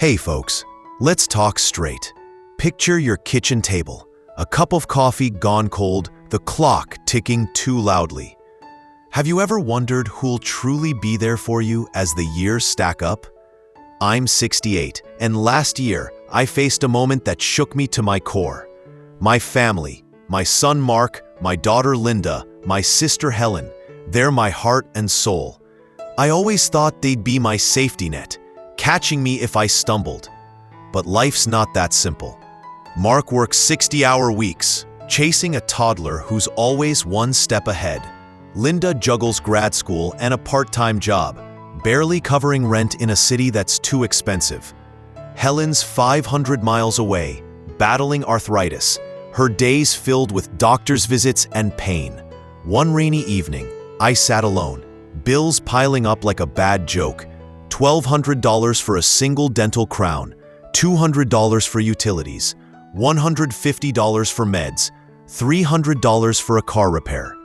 Hey folks, let's talk straight. Picture your kitchen table, a cup of coffee gone cold, the clock ticking too loudly. Have you ever wondered who'll truly be there for you as the years stack up? I'm 68, and last year I faced a moment that shook me to my core. My family, my son Mark, my daughter Linda, my sister Helen, they're my heart and soul. I always thought they'd be my safety net, catching me if I stumbled. But life's not that simple. Mark works 60-hour weeks, chasing a toddler who's always one step ahead. Linda juggles grad school and a part-time job, barely covering rent in a city that's too expensive. Helen's 500 miles away, battling arthritis, her days filled with doctor's visits and pain. One rainy evening, I sat alone, bills piling up like a bad joke. $1,200 for a single dental crown, $200 for utilities, $150 for meds, $300 for a car repair.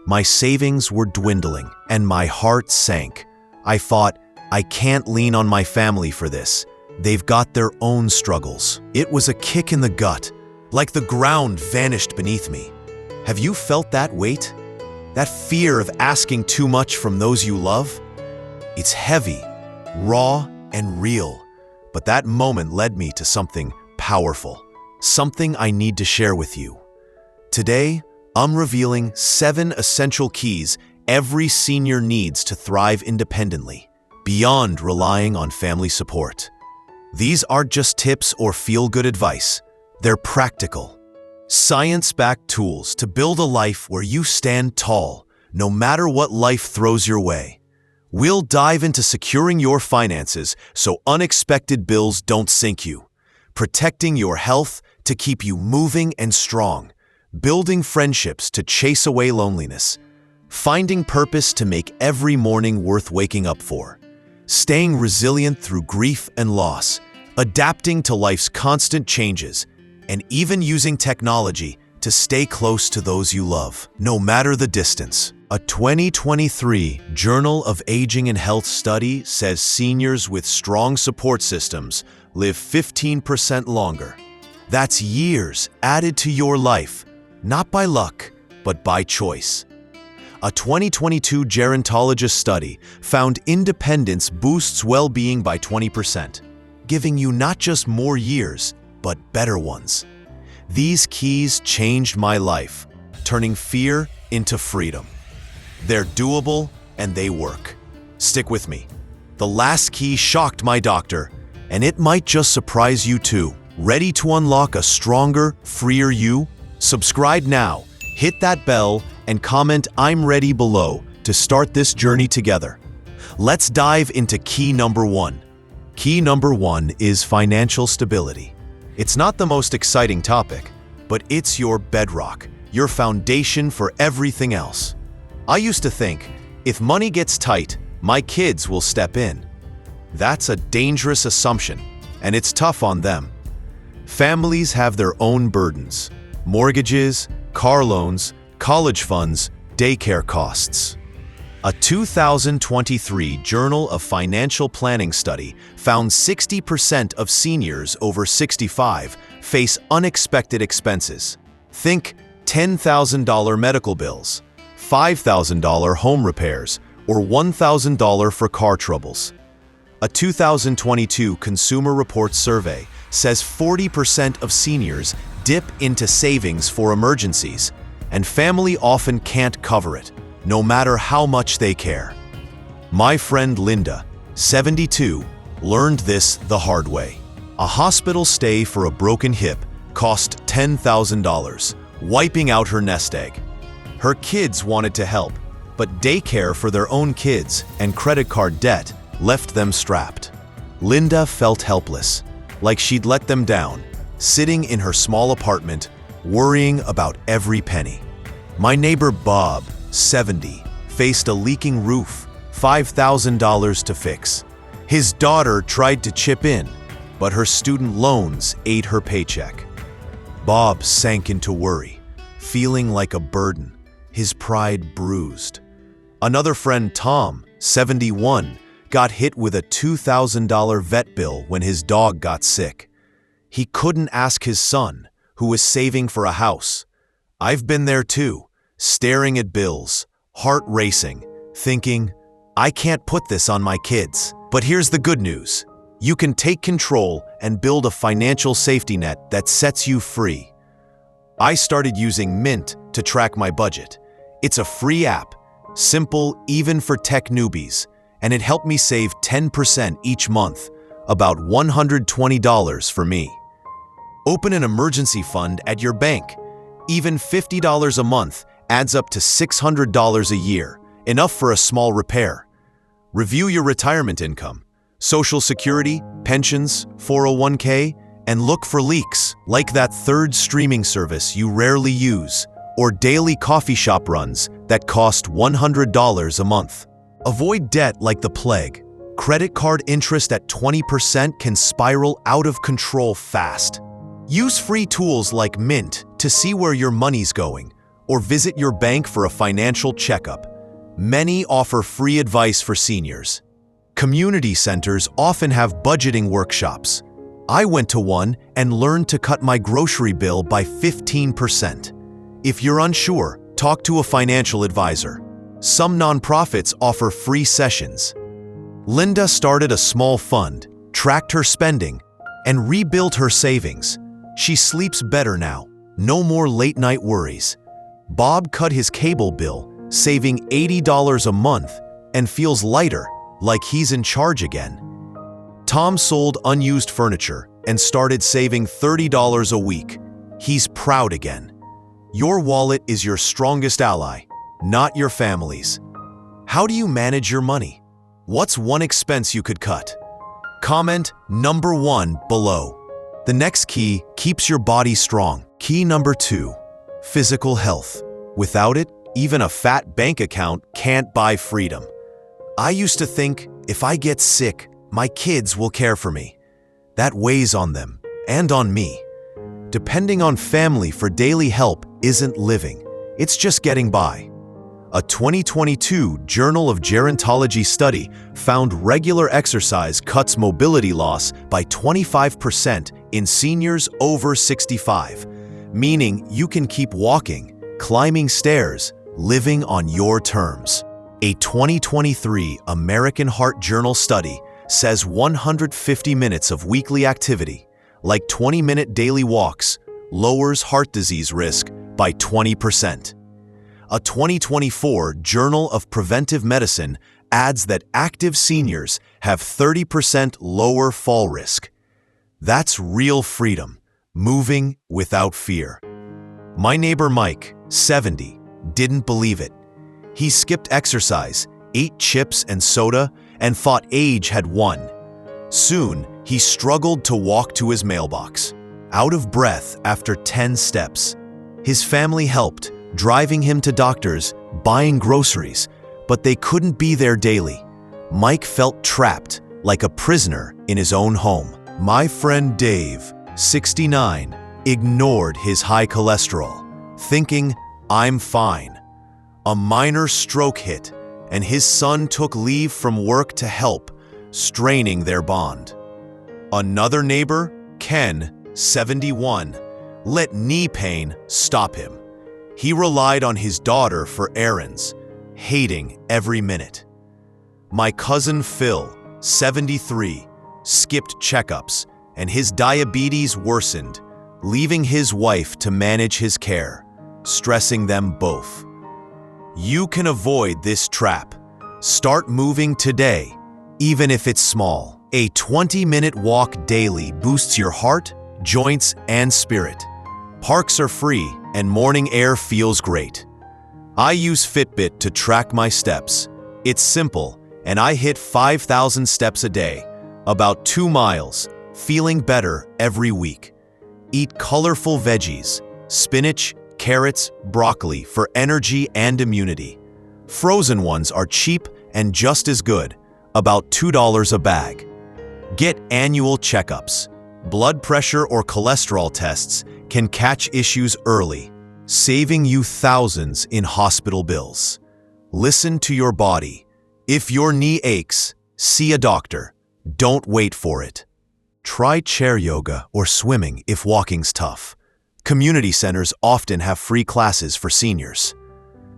My savings were dwindling, and my heart sank. I thought, I can't lean on my family for this. They've got their own struggles. It was a kick in the gut, like the ground vanished beneath me. Have you felt that weight? That fear of asking too much from those you love? It's heavy, raw, and real, but that moment led me to something powerful, something I need to share with you. Today, I'm revealing 7 essential keys every senior needs to thrive independently, beyond relying on family support. These aren't just tips or feel-good advice. They're practical, science-backed tools to build a life where you stand tall, no matter what life throws your way. We'll dive into securing your finances so unexpected bills don't sink you, protecting your health to keep you moving and strong, building friendships to chase away loneliness, finding purpose to make every morning worth waking up for, staying resilient through grief and loss, adapting to life's constant changes, and even using technology to stay close to those you love, no matter the distance. A 2023 Journal of Aging and Health study says seniors with strong support systems live 15% longer. That's years added to your life, not by luck, but by choice. A 2022 gerontologist study found independence boosts well-being by 20%, giving you not just more years, but better ones. These keys changed my life, turning fear into freedom. They're doable and they work. Stick with me. The last key shocked my doctor, and it might just surprise you too. Ready to unlock a stronger, freer you? Subscribe now, hit that bell, and comment "I'm ready" below to start this journey together. Let's dive into key number 1. Key number 1 is financial stability. It's not the most exciting topic, but it's your bedrock, your foundation for everything else. I used to think, if money gets tight, my kids will step in. That's a dangerous assumption, and it's tough on them. Families have their own burdens: mortgages, car loans, college funds, daycare costs. A 2023 Journal of Financial Planning study found 60% of seniors over 65 face unexpected expenses. Think $10,000 medical bills, $5,000 home repairs, or $1,000 for car troubles. A 2022 Consumer Reports survey says 40% of seniors dip into savings for emergencies, and family often can't cover it, no matter how much they care. My friend Linda, 72, learned this the hard way. A hospital stay for a broken hip cost $10,000, wiping out her nest egg. Her kids wanted to help, but daycare for their own kids and credit card debt left them strapped. Linda felt helpless, like she'd let them down, sitting in her small apartment, worrying about every penny. My neighbor Bob, 70, faced a leaking roof, $5,000 to fix. His daughter tried to chip in, but her student loans ate her paycheck. Bob sank into worry, feeling like a burden, his pride bruised. Another friend, Tom, 71, got hit with a $2,000 vet bill when his dog got sick. He couldn't ask his son, who was saving for a house. I've been there too, staring at bills, heart racing, thinking, I can't put this on my kids. But here's the good news. You can take control and build a financial safety net that sets you free. I started using Mint to track my budget. It's a free app, simple even for tech newbies, and it helped me save 10% each month, about $120 for me. Open an emergency fund at your bank. Even $50 a month adds up to $600 a year, enough for a small repair. Review your retirement income, Social Security, pensions, 401k, and look for leaks, like that third streaming service you rarely use, or daily coffee shop runs that cost $100 a month. Avoid debt like the plague. Credit card interest at 20% can spiral out of control fast. Use free tools like Mint to see where your money's going, or visit your bank for a financial checkup. Many offer free advice for seniors. Community centers often have budgeting workshops. I went to one and learned to cut my grocery bill by 15%. If you're unsure, talk to a financial advisor. Some nonprofits offer free sessions. Linda started a small fund, tracked her spending, and rebuilt her savings. She sleeps better now. No more late-night worries. Bob cut his cable bill, saving $80 a month, and feels lighter, like he's in charge again. Tom sold unused furniture and started saving $30 a week. He's proud again. Your wallet is your strongest ally, not your family's. How do you manage your money? What's one expense you could cut? Comment number 1 below. The next key keeps your body strong. Key number 2, physical health. Without it, even a fat bank account can't buy freedom. I used to think, if I get sick, my kids will care for me. That weighs on them, and on me. Depending on family for daily help isn't living, it's just getting by. A 2022 Journal of Gerontology study found regular exercise cuts mobility loss by 25% in seniors over 65, meaning you can keep walking, climbing stairs, living on your terms. A 2023 American Heart Journal study says 150 minutes of weekly activity, like 20-minute daily walks, lowers heart disease risk by 20%. A 2024 Journal of Preventive Medicine adds that active seniors have 30% lower fall risk. That's real freedom, moving without fear. My neighbor Mike, 70, didn't believe it. He skipped exercise, ate chips and soda, and thought age had won. Soon, he struggled to walk to his mailbox, out of breath after 10 steps. His family helped, driving him to doctors, buying groceries, but they couldn't be there daily. Mike felt trapped, like a prisoner in his own home. My friend Dave, 69, ignored his high cholesterol, thinking, I'm fine. A minor stroke hit, and his son took leave from work to help, straining their bond. Another neighbor, Ken, 71, let knee pain stop him. He relied on his daughter for errands, hating every minute. My cousin Phil, 73, skipped checkups, and his diabetes worsened, leaving his wife to manage his care, stressing them both. You can avoid this trap. Start moving today, even if it's small. A 20-minute walk daily boosts your heart, joints, and spirit. Parks are free, and morning air feels great. I use Fitbit to track my steps. It's simple, and I hit 5,000 steps a day, about 2 miles, feeling better every week. Eat colorful veggies, spinach, carrots, broccoli for energy and immunity. Frozen ones are cheap and just as good, about $2 a bag. Get annual checkups. Blood pressure or cholesterol tests can catch issues early, saving you thousands in hospital bills. Listen to your body. If your knee aches, See a doctor. Don't wait for it. Try chair yoga or swimming if walking's tough. Community centers often have free classes for seniors.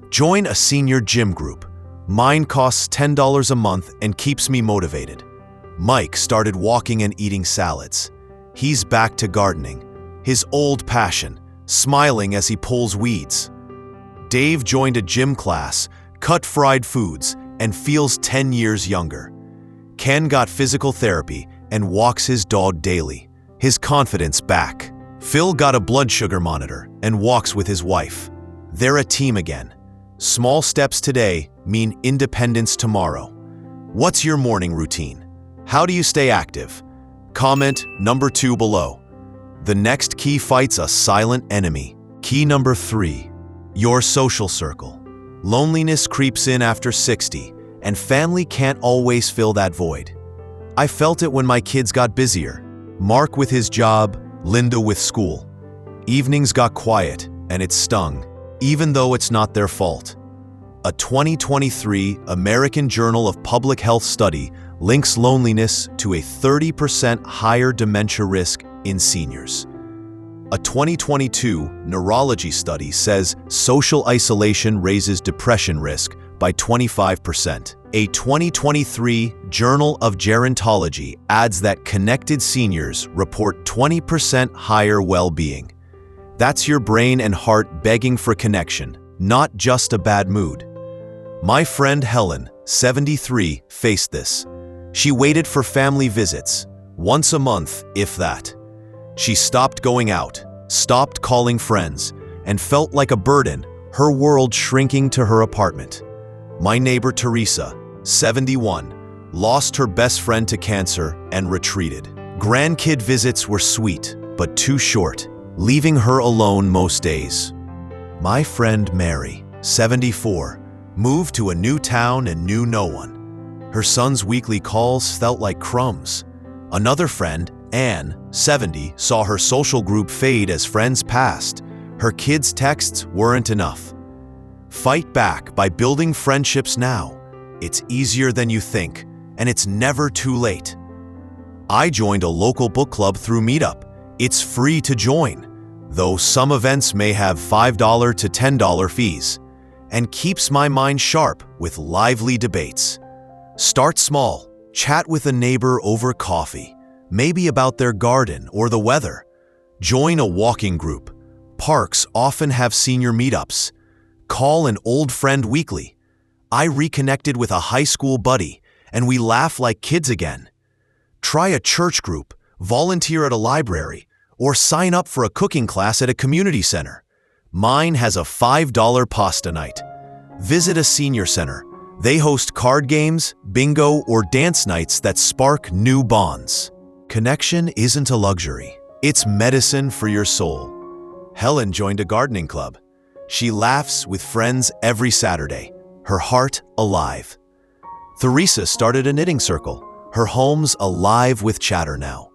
Join a senior gym group. Mine costs $10 a month and keeps me motivated. Mike started walking and eating salads. He's back to gardening, his old passion, smiling as he pulls weeds. Dave joined a gym class, cut fried foods, and feels 10 years younger. Ken got physical therapy and walks his dog daily, his confidence back. Phil got a blood sugar monitor and walks with his wife. They're a team again. Small steps today mean independence tomorrow. What's your morning routine? How do you stay active? Comment number 2 below. The next key fights a silent enemy. Key number 3, your social circle. Loneliness creeps in after 60, and family can't always fill that void. I felt it when my kids got busier. Mark with his job, Linda with school. Evenings got quiet, and it stung, even though it's not their fault. A 2023 American Journal of Public Health study links loneliness to a 30% higher dementia risk in seniors. A 2022 neurology study says social isolation raises depression risk by 25%. A 2023 Journal of Gerontology adds that connected seniors report 20% higher well-being. That's your brain and heart begging for connection, not just a bad mood. My friend Helen, 73, faced this. She waited for family visits, once a month, if that. She stopped going out, stopped calling friends, and felt like a burden, her world shrinking to her apartment. My neighbor Teresa, 71, lost her best friend to cancer and retreated. Grandkid visits were sweet, but too short, leaving her alone most days. My friend Mary, 74, moved to a new town and knew no one. Her son's weekly calls felt like crumbs. Another friend, Anne, 70, saw her social group fade as friends passed. Her kids' texts weren't enough. Fight back by building friendships now. It's easier than you think, and it's never too late. I joined a local book club through Meetup. It's free to join, though some events may have $5 to $10 fees, and keeps my mind sharp with lively debates. Start small, chat with a neighbor over coffee, maybe about their garden or the weather. Join a walking group. Parks often have senior meetups. Call an old friend weekly. I reconnected with a high school buddy, and we laugh like kids again. Try a church group, volunteer at a library, or sign up for a cooking class at a community center. Mine has a $5 pasta night. Visit a senior center. They host card games, bingo, or dance nights that spark new bonds. Connection isn't a luxury. It's medicine for your soul. Helen joined a gardening club. She laughs with friends every Saturday, her heart alive. Teresa started a knitting circle. Her home's alive with chatter now.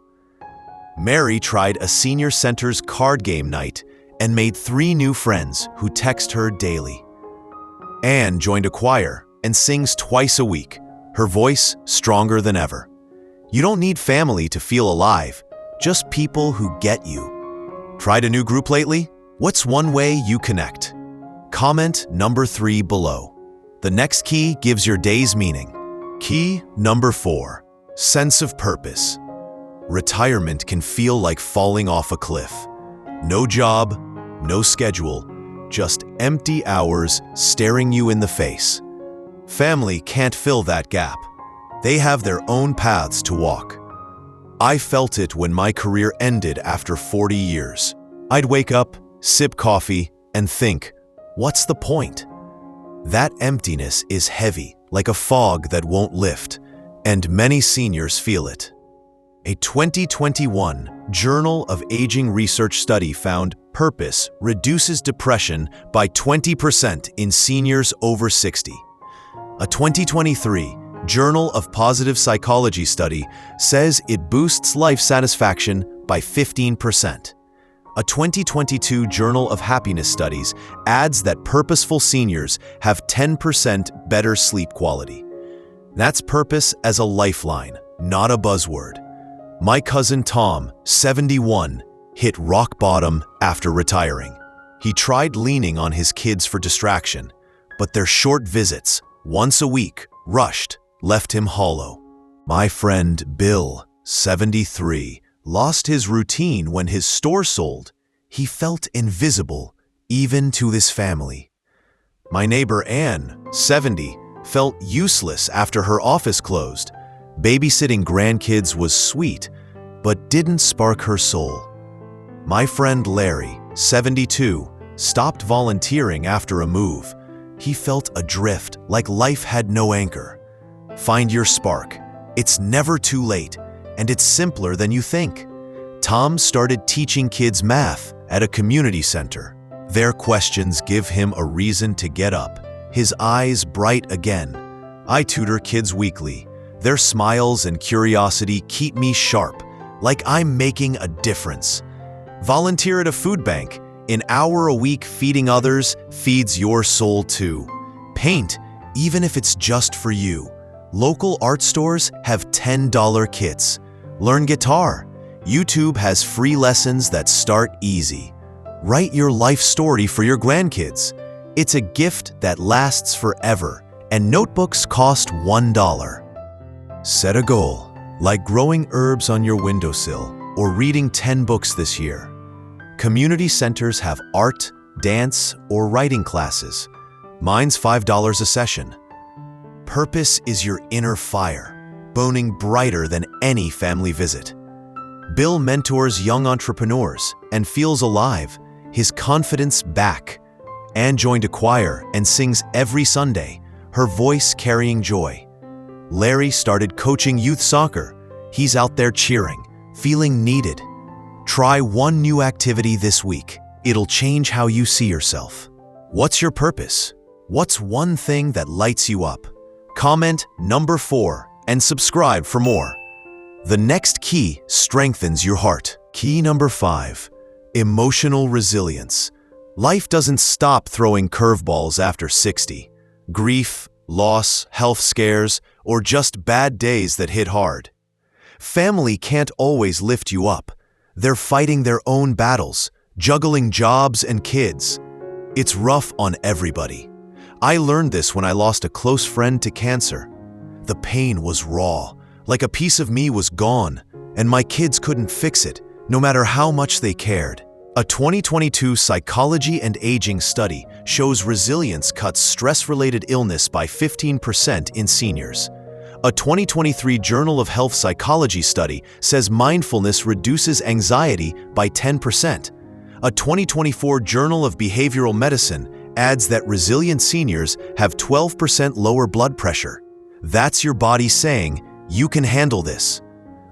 Mary tried a senior center's card game night and made 3 new friends who text her daily. Anne joined a choir and sings twice a week, her voice stronger than ever. You don't need family to feel alive, just people who get you. Tried a new group lately? What's one way you connect? Comment number 3 below. The next key gives your day's meaning. Key number 4, sense of purpose. Retirement can feel like falling off a cliff. No job, no schedule, just empty hours staring you in the face. Family can't fill that gap. They have their own paths to walk. I felt it when my career ended after 40 years. I'd wake up, sip coffee, and think, what's the point? That emptiness is heavy, like a fog that won't lift, and many seniors feel it. A 2021 Journal of Aging research study found purpose reduces depression by 20% in seniors over 60. A 2023 Journal of Positive Psychology study says it boosts life satisfaction by 15%. A 2022 Journal of Happiness Studies adds that purposeful seniors have 10% better sleep quality. That's purpose as a lifeline, not a buzzword. My cousin Tom, 71, hit rock bottom after retiring. He tried leaning on his kids for distraction, but their short visits, once a week, rushed, left him hollow. My friend Bill, 73, lost his routine when his store sold. He felt invisible, even to his family. My neighbor Anne, 70, felt useless after her office closed. Babysitting grandkids was sweet, but didn't spark her soul. My friend Larry, 72, stopped volunteering after a move. He felt adrift, like life had no anchor. Find your spark. It's never too late, and it's simpler than you think. Tom started teaching kids math at a community center. Their questions give him a reason to get up, his eyes bright again. I tutor kids weekly. Their smiles and curiosity keep me sharp, like I'm making a difference. Volunteer at a food bank. An hour a week feeding others feeds your soul too. Paint, even if it's just for you. Local art stores have $10 kits. Learn guitar. YouTube has free lessons that start easy. Write your life story for your grandkids. It's a gift that lasts forever, and notebooks cost $1. Set a goal, like growing herbs on your windowsill or reading 10 books this year. Community centers have art, dance, or writing classes. Mine's $5 a session. Purpose is your inner fire, burning brighter than any family visit. Bill mentors young entrepreneurs and feels alive, his confidence back. Anne joined a choir and sings every Sunday, her voice carrying joy. Larry started coaching youth soccer. He's out there cheering, feeling needed. Try one new activity this week. It'll change how you see yourself. What's your purpose? What's one thing that lights you up? Comment number 4 and subscribe for more. The next key strengthens your heart. Key number 5, emotional resilience. Life doesn't stop throwing curveballs after 60. Grief, loss, health scares, or just bad days that hit hard. Family can't always lift you up. They're fighting their own battles, juggling jobs and kids. It's rough on everybody. I learned this when I lost a close friend to cancer. The pain was raw, like a piece of me was gone, and my kids couldn't fix it, no matter how much they cared. A 2022 Psychology and Aging study shows resilience cuts stress-related illness by 15% in seniors. A 2023 Journal of Health Psychology study says mindfulness reduces anxiety by 10%. A 2024 Journal of Behavioral Medicine adds that resilient seniors have 12% lower blood pressure. That's your body saying, you can handle this.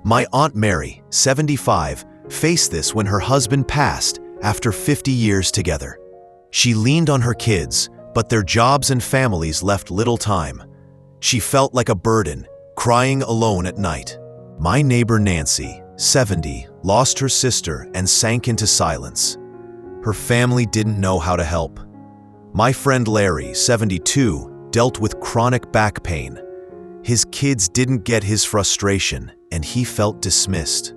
My Aunt Mary, 75, faced this when her husband passed after 50 years together. She leaned on her kids, but their jobs and families left little time. She felt like a burden, crying alone at night. My neighbor Nancy, 70, lost her sister and sank into silence. Her family didn't know how to help. My friend Larry, 72, dealt with chronic back pain. His kids didn't get his frustration, and he felt dismissed.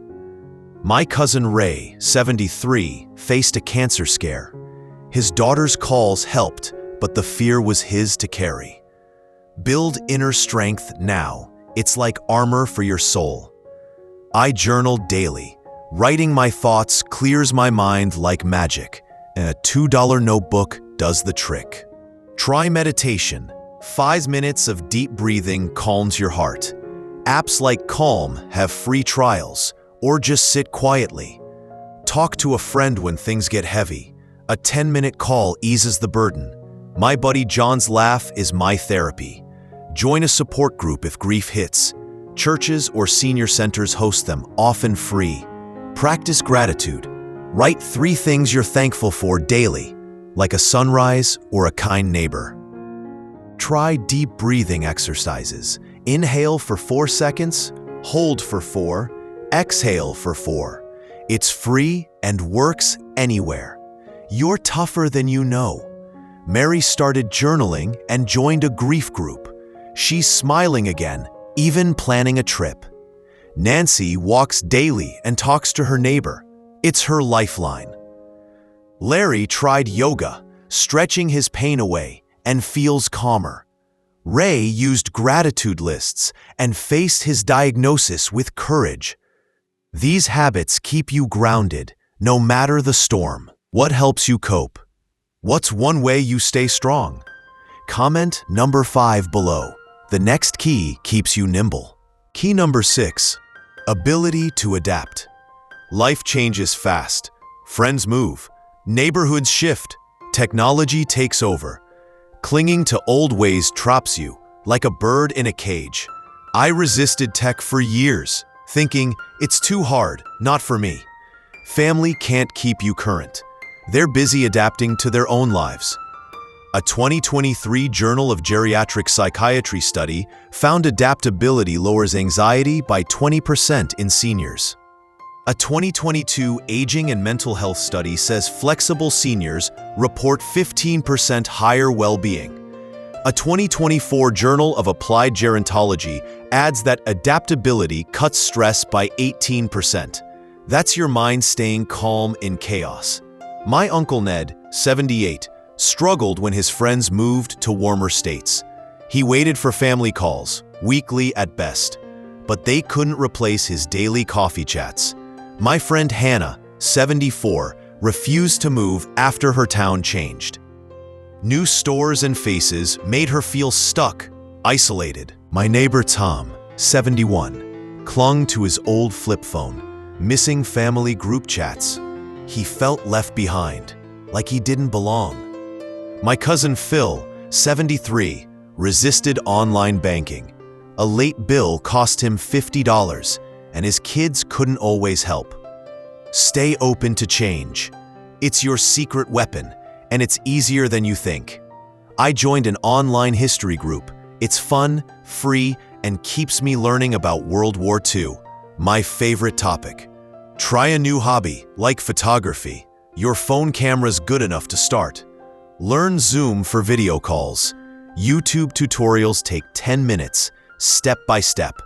My cousin Ray, 73, faced a cancer scare. His daughter's calls helped, but the fear was his to carry. Build inner strength now. It's like armor for your soul. I journal daily. Writing my thoughts clears my mind like magic, and a $2 notebook does the trick. Try meditation. 5 minutes of deep breathing calms your heart. Apps like Calm have free trials, or just sit quietly. Talk to a friend when things get heavy. A 10-minute call eases the burden. My buddy John's laugh is my therapy. Join a support group if grief hits. Churches or senior centers host them, often free. Practice gratitude. Write 3 things you're thankful for daily, like a sunrise or a kind neighbor. Try deep breathing exercises. Inhale for 4 seconds, hold for 4, exhale for 4. It's free and works anywhere. You're tougher than you know. Mary started journaling and joined a grief group. She's smiling again, even planning a trip. Nancy walks daily and talks to her neighbor. It's her lifeline. Larry tried yoga, stretching his pain away, and feels calmer. Ray used gratitude lists and faced his diagnosis with courage. These habits keep you grounded, no matter the storm. What helps you cope? What's one way you stay strong? Comment number 5 below. The next key keeps you nimble. Key number 6, ability to adapt. Life changes fast. Friends move. Neighborhoods shift. Technology takes over. Clinging to old ways traps you, like a bird in a cage. I resisted tech for years, thinking, it's too hard, not for me. Family can't keep you current. They're busy adapting to their own lives. A 2023 Journal of Geriatric Psychiatry study found adaptability lowers anxiety by 20% in seniors. A 2022 Aging and Mental Health study says flexible seniors report 15% higher well-being. A 2024 Journal of Applied Gerontology adds that adaptability cuts stress by 18%. That's your mind staying calm in chaos. My Uncle Ned, 78, struggled when his friends moved to warmer states. He waited for family calls, weekly at best, but they couldn't replace his daily coffee chats. My friend Hannah, 74, refused to move after her town changed. New stores and faces made her feel stuck, isolated. My neighbor Tom, 71, clung to his old flip phone, missing family group chats. He felt left behind, like he didn't belong. My cousin Phil, 73, resisted online banking. A late bill cost him $50, and his kids couldn't always help. Stay open to change. It's your secret weapon, and it's easier than you think. I joined an online history group. It's fun, free, and keeps me learning about World War II, my favorite topic. Try a new hobby, like photography. Your phone camera's good enough to start. Learn Zoom for video calls. YouTube tutorials take 10 minutes, step by step.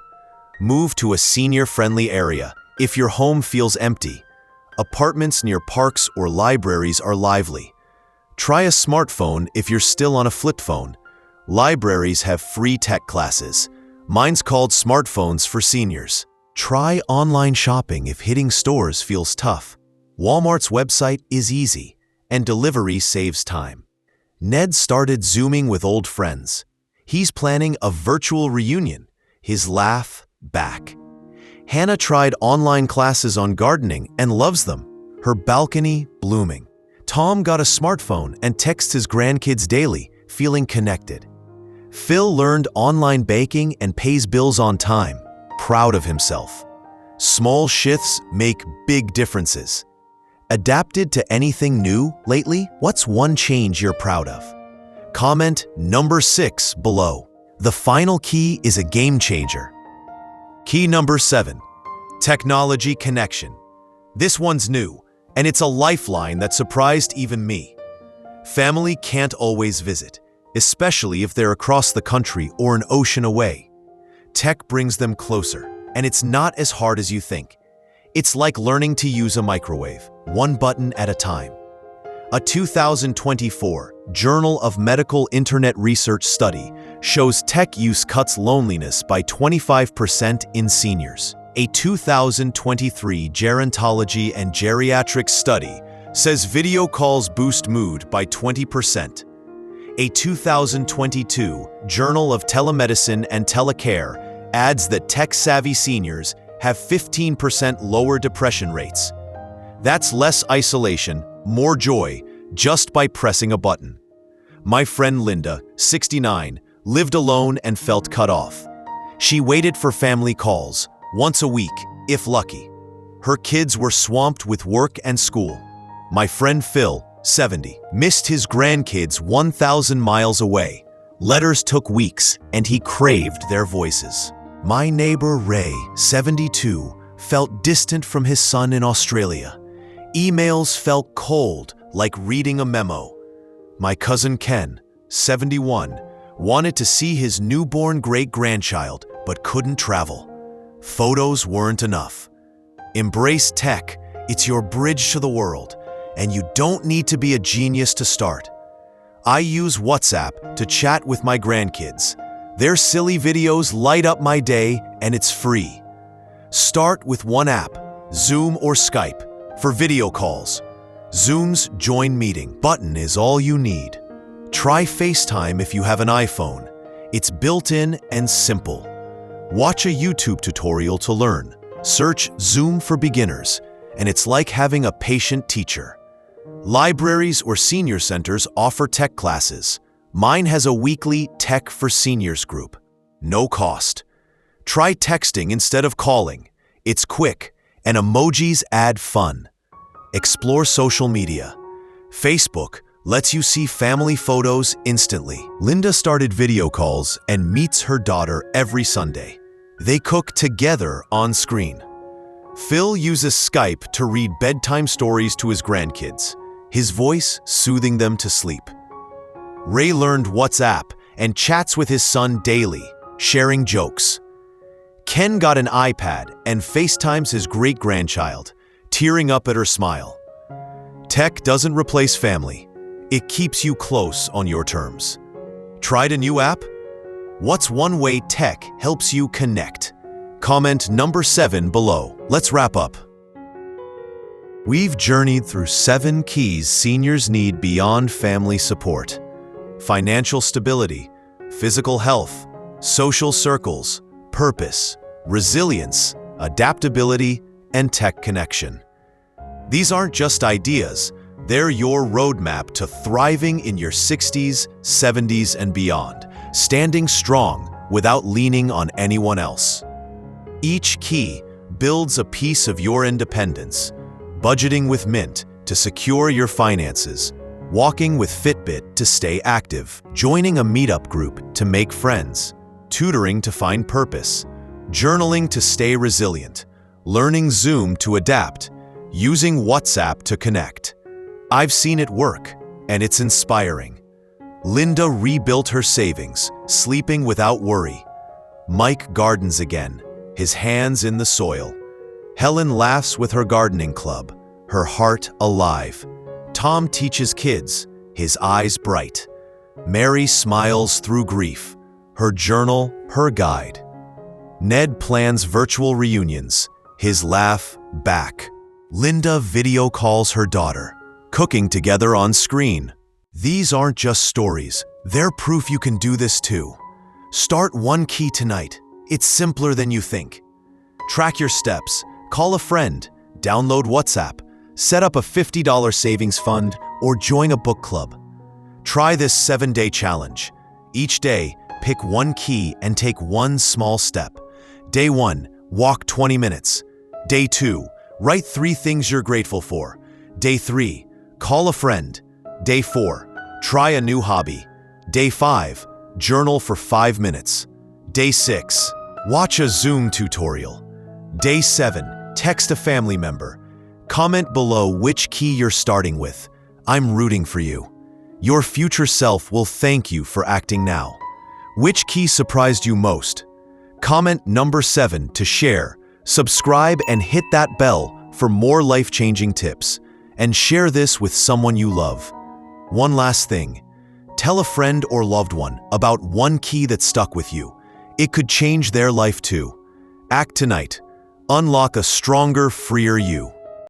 Move to a senior-friendly area if your home feels empty. Apartments near parks or libraries are lively. Try a smartphone if you're still on a flip phone. Libraries have free tech classes. Mine's called Smartphones for Seniors. Try online shopping if hitting stores feels tough. Walmart's website is easy, and delivery saves time. Ned started Zooming with old friends. He's planning a virtual reunion. His laugh back. Hannah tried online classes on gardening and loves them. Her balcony blooming. Tom got a smartphone and texts his grandkids daily, feeling connected. Phil learned online baking and pays bills on time, proud of himself. Small shifts make big differences. Adapted to anything new lately? What's one change you're proud of? Comment number 6 below. The final key is a game changer. Key number 7, technology connection. This one's new, and it's a lifeline that surprised even me. Family can't always visit, especially if they're across the country or an ocean away. Tech brings them closer, and it's not as hard as you think. It's like learning to use a microwave, one button at a time. A 2024 Journal of Medical Internet Research study shows tech use cuts loneliness by 25% in seniors. A 2023 Gerontology and Geriatrics study says video calls boost mood by 20%. A 2022 Journal of Telemedicine and Telecare adds that tech-savvy seniors have 15% lower depression rates. That's less isolation, more joy, just by pressing a button. My friend Linda, 69, lived alone and felt cut off. She waited for family calls, once a week, if lucky. Her kids were swamped with work and school. My friend Phil, 70, missed his grandkids 1,000 miles away. Letters took weeks, and he craved their voices. My neighbor Ray, 72, felt distant from his son in Australia. Emails felt cold, like reading a memo. My cousin Ken, 71, wanted to see his newborn great-grandchild but couldn't travel. Photos weren't enough. Embrace tech. It's your bridge to the world, and you don't need to be a genius to start. I use WhatsApp to chat with my grandkids. Their silly videos light up my day, and it's free. Start with one app, Zoom or Skype, for video calls. Zoom's Join Meeting button is all you need. Try FaceTime if you have an iPhone. It's built-in and simple. Watch a YouTube tutorial to learn. Search Zoom for beginners, and it's like having a patient teacher. Libraries or senior centers offer tech classes. Mine has a weekly Tech for Seniors group. No cost. Try texting instead of calling. It's quick, and emojis add fun. Explore social media. Facebook lets you see family photos instantly. Linda started video calls and meets her daughter every Sunday. They cook together on screen. Phil uses Skype to read bedtime stories to his grandkids, his voice soothing them to sleep. Ray learned WhatsApp and chats with his son daily, sharing jokes. Ken got an iPad and FaceTimes his great-grandchild, tearing up at her smile. Tech doesn't replace family. It keeps you close on your terms. Tried a new app? What's one way tech helps you connect? Comment number 7 below. Let's wrap up. We've journeyed through 7 keys seniors need beyond family support: financial stability, physical health, social circles, purpose, resilience, adaptability, and tech connection. These aren't just ideas, they're your roadmap to thriving in your 60s, 70s, and beyond, standing strong without leaning on anyone else. Each key builds a piece of your independence: budgeting with Mint to secure your finances, walking with Fitbit to stay active, joining a meetup group to make friends, tutoring to find purpose, journaling to stay resilient, learning Zoom to adapt, using WhatsApp to connect. I've seen it work, and it's inspiring. Linda rebuilt her savings, sleeping without worry. Mike gardens again, his hands in the soil. Helen laughs with her gardening club, her heart alive. Tom teaches kids, his eyes bright. Mary smiles through grief, her journal, her guide. Ned plans virtual reunions, his laugh back. Linda video calls her daughter, cooking together on screen. These aren't just stories, they're proof you can do this too. Start one key tonight. It's simpler than you think. Track your steps, call a friend, download WhatsApp, set up a $50 savings fund, or join a book club. Try this 7-day challenge. Each day, pick one key and take one small step. Day 1, walk 20 minutes. Day 2, write 3 things you're grateful for. Day 3, call a friend. Day 4, try a new hobby. Day 5, journal for 5 minutes. Day 6, watch a Zoom tutorial. Day 7, text a family member. Comment below which key you're starting with. I'm rooting for you. Your future self will thank you for acting now. Which key surprised you most? Comment number 7 to share. Subscribe and hit that bell for more life-changing tips. And share this with someone you love. One last thing. Tell a friend or loved one about one key that stuck with you. It could change their life too. Act tonight. Unlock a stronger, freer you.